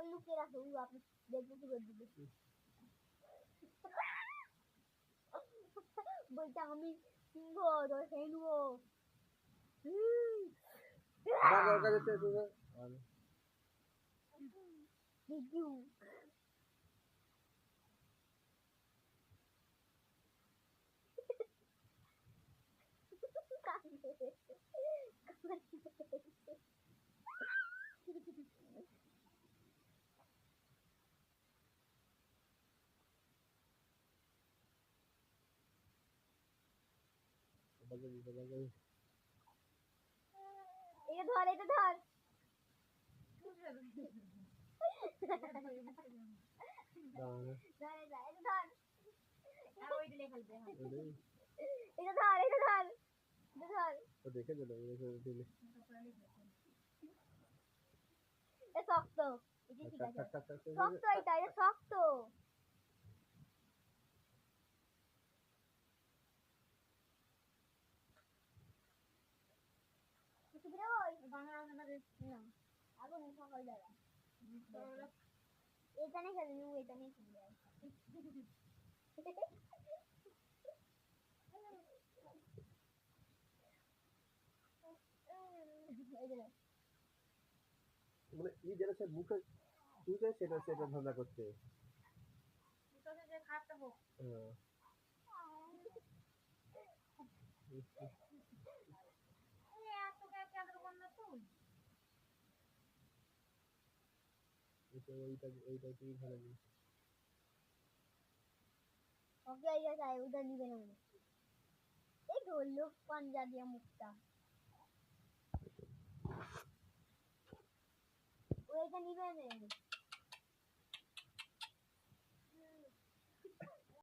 वो लुके रखो वो आप देखो तो कर दीजिए बोलता আমি সিংহ ধরে খেয়ে নেবো বাবার কাছে চেয়ে আর দিদিউ বাবা এটা ধর এটা ধর দাঁড়া ধর এটা ধর আর ওই দিলে খেলবে হ্যাঁ এটা ধর এটা ধর এটা ধর ও দেখে দিল দিলে এ শক্ত এটা ঠিক আছে শক্ত এটা এটা শক্ত বাংলা রান্না দেখছি না আগুন সকাল বেলা এটা নিয়ে খেলে নিউ এটা নিয়ে খেলে মানে এই যেটা সে মুখে তুইতে সেটা সেটা ধান্দা করছে তোকে যে খাটটা হোক হ্যাঁ এত কেঁদের বন্ধ তুই ওইটা তুই ভালো জিনিস ওকে আইয়া যায় উধর নিবে না এই ধরলো পাঞ্জা দিয়া মুখটা ওইটা নিবে না